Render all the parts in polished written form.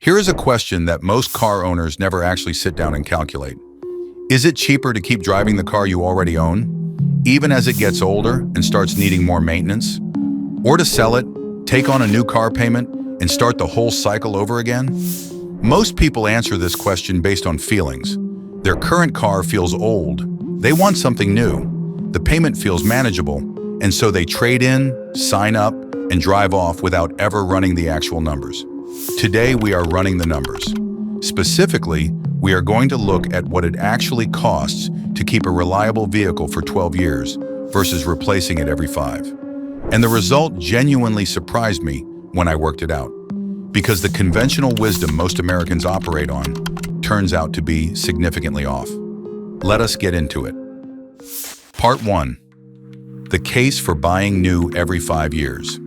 Here is a question that most car owners never actually sit down and calculate. Is it cheaper to keep driving the car you already own, even as it gets older and starts needing more maintenance? Or to sell it, take on a new car payment, and start the whole cycle over again? Most people answer this question based on feelings. Their current car feels old. They want something new. The payment feels manageable, and so they trade in, sign up, and drive off without ever running the actual numbers. Today, we are running the numbers. Specifically, we are going to look at what it actually costs to keep a reliable vehicle for 12 years versus replacing it every 5. And the result genuinely surprised me when I worked it out, because the conventional wisdom most Americans operate on turns out to be significantly off. Let us get into it. Part 1. The case for buying new every 5 years.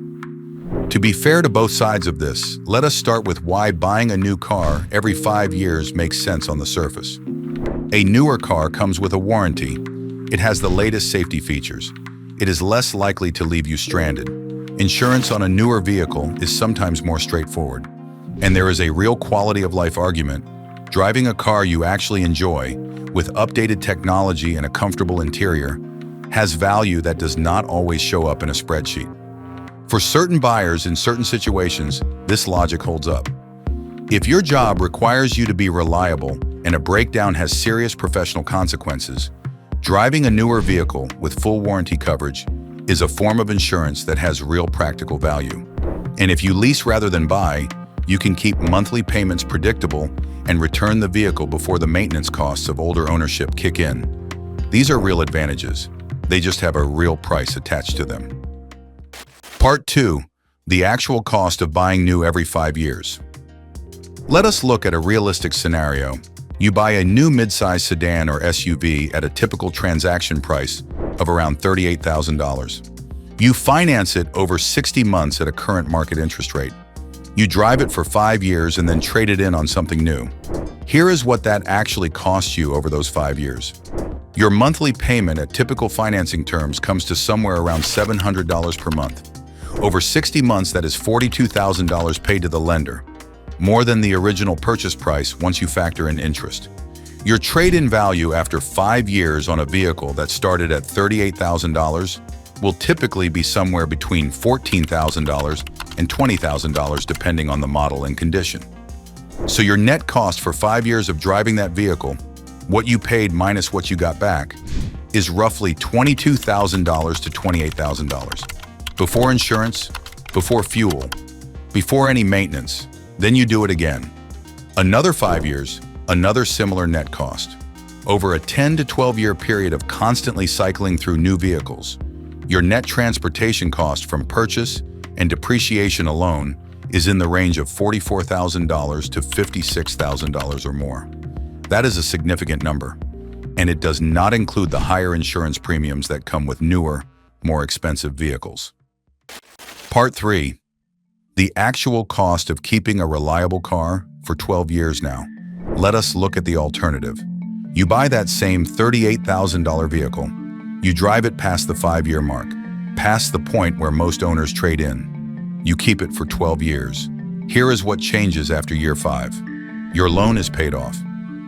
To be fair to both sides of this, let us start with why buying a new car every 5 years makes sense on the surface. A newer car comes with a warranty. It has the latest safety features. It is less likely to leave you stranded. Insurance on a newer vehicle is sometimes more straightforward. And there is a real quality of life argument. Driving a car you actually enjoy, with updated technology and a comfortable interior, has value that does not always show up in a spreadsheet. For certain buyers in certain situations, this logic holds up. If your job requires you to be reliable and a breakdown has serious professional consequences, driving a newer vehicle with full warranty coverage is a form of insurance that has real practical value. And if you lease rather than buy, you can keep monthly payments predictable and return the vehicle before the maintenance costs of older ownership kick in. These are real advantages. They just have a real price attached to them. Part 2. The actual cost of buying new every 5 years. Let us look at a realistic scenario. You buy a new midsize sedan or SUV at a typical transaction price of around $38,000. You finance it over 60 months at a current market interest rate. You drive it for 5 years and then trade it in on something new. Here is what that actually costs you over those 5 years. Your monthly payment at typical financing terms comes to somewhere around $700 per month. Over 60 months, that is $42,000 paid to the lender, more than the original purchase price once you factor in interest. Your trade-in value after 5 years on a vehicle that started at $38,000 will typically be somewhere between $14,000 and $20,000 depending on the model and condition. So your net cost for 5 years of driving that vehicle, what you paid minus what you got back, is roughly $22,000 to $28,000. Before insurance, before fuel, before any maintenance, then you do it again. Another 5 years, another similar net cost. Over a 10 to 12 year period of constantly cycling through new vehicles, your net transportation cost from purchase and depreciation alone is in the range of $44,000 to $56,000 or more. That is a significant number, and it does not include the higher insurance premiums that come with newer, more expensive vehicles. Part 3. The actual cost of keeping a reliable car for 12 years now. Let us look at the alternative. You buy that same $38,000 vehicle. You drive it past the 5-year mark, past the point where most owners trade in. You keep it for 12 years. Here is what changes after year 5. Your loan is paid off.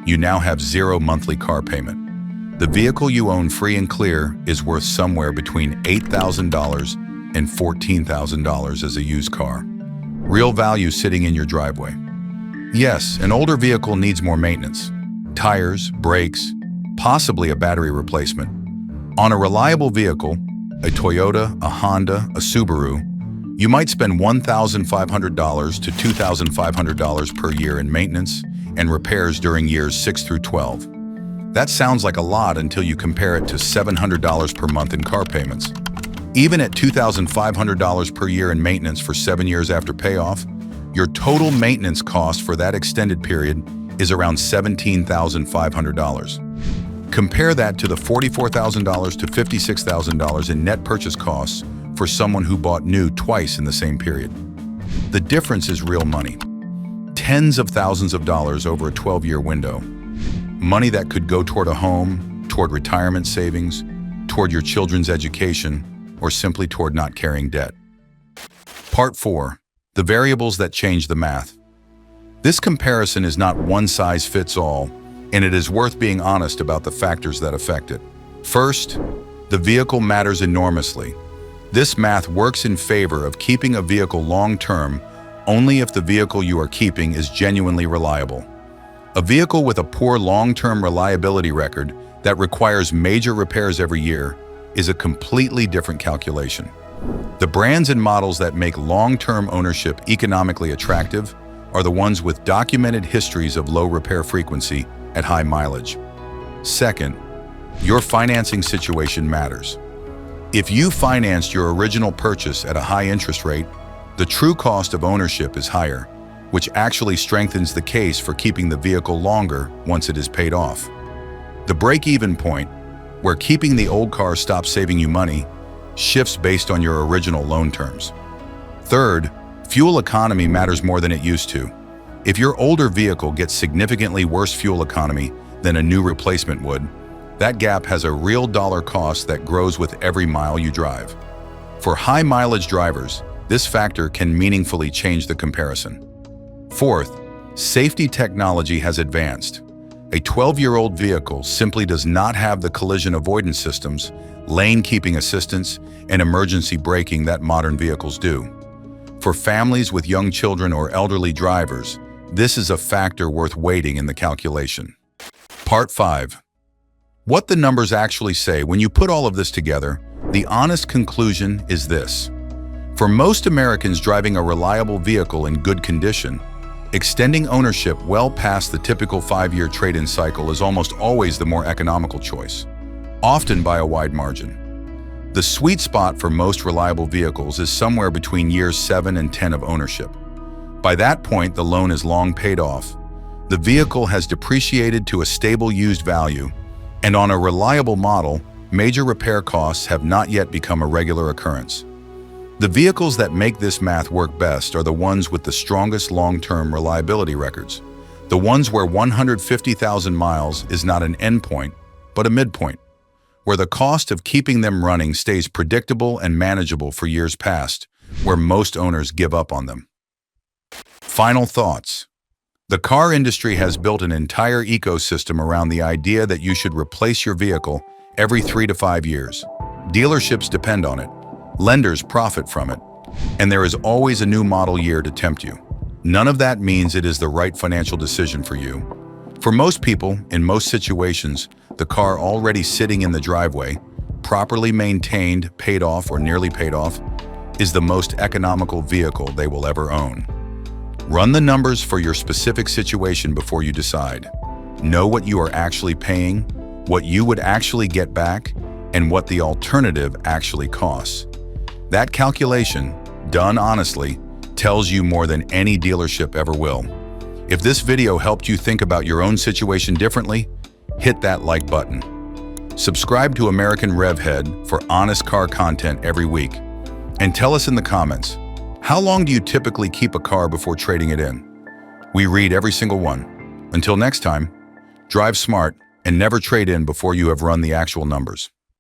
You now have 0 monthly car payment. The vehicle you own free and clear is worth somewhere between $8,000 and $14,000 as a used car. Real value sitting in your driveway. Yes, an older vehicle needs more maintenance. Tires, brakes, possibly a battery replacement. On a reliable vehicle, a Toyota, a Honda, a Subaru, you might spend $1,500 to $2,500 per year in maintenance and repairs during years 6 through 12. That sounds like a lot until you compare it to $700 per month in car payments. Even at $2,500 per year in maintenance for 7 years after payoff, your total maintenance cost for that extended period is around $17,500. Compare that to the $44,000 to $56,000 in net purchase costs for someone who bought new twice in the same period. The difference is real money. Tens of thousands of dollars over a 12-year window. Money that could go toward a home, toward retirement savings, toward your children's education, or simply toward not carrying debt. Part 4. The variables that change the math. This comparison is not one size fits all, and it is worth being honest about the factors that affect it. First, the vehicle matters enormously. This math works in favor of keeping a vehicle long-term only if the vehicle you are keeping is genuinely reliable. A vehicle with a poor long-term reliability record that requires major repairs every year is a completely different calculation. The brands and models that make long-term ownership economically attractive are the ones with documented histories of low repair frequency at high mileage. Second, your financing situation matters. If you financed your original purchase at a high interest rate, the true cost of ownership is higher, which actually strengthens the case for keeping the vehicle longer once it is paid off. The break-even point, where keeping the old car stops saving you money, shifts based on your original loan terms. Third, fuel economy matters more than it used to. If your older vehicle gets significantly worse fuel economy than a new replacement would, that gap has a real dollar cost that grows with every mile you drive. For high mileage drivers, this factor can meaningfully change the comparison. Fourth, safety technology has advanced. A 12-year-old vehicle simply does not have the collision avoidance systems, lane keeping assistance, and emergency braking that modern vehicles do. For families with young children or elderly drivers, this is a factor worth weighting in the calculation. Part 5. What the numbers actually say. When you put all of this together, the honest conclusion is this. For most Americans driving a reliable vehicle in good condition, extending ownership well past the typical 5-year trade-in cycle is almost always the more economical choice, often by a wide margin. The sweet spot for most reliable vehicles is somewhere between years 7 and 10 of ownership. By that point, the loan is long paid off, the vehicle has depreciated to a stable used value, and on a reliable model, major repair costs have not yet become a regular occurrence. The vehicles that make this math work best are the ones with the strongest long-term reliability records, the ones where 150,000 miles is not an endpoint, but a midpoint, where the cost of keeping them running stays predictable and manageable for years past, where most owners give up on them. Final thoughts. The car industry has built an entire ecosystem around the idea that you should replace your vehicle every 3 to 5 years. Dealerships depend on it, lenders profit from it, and there is always a new model year to tempt you. None of that means it is the right financial decision for you. For most people, in most situations, the car already sitting in the driveway, properly maintained, paid off, or nearly paid off, is the most economical vehicle they will ever own. Run the numbers for your specific situation before you decide. Know what you are actually paying, what you would actually get back, and what the alternative actually costs. That calculation, done honestly, tells you more than any dealership ever will. If this video helped you think about your own situation differently, hit that like button. Subscribe to AmericanRevHead for honest car content every week. And tell us in the comments, how long do you typically keep a car before trading it in? We read every single one. Until next time, drive smart and never trade in before you have run the actual numbers.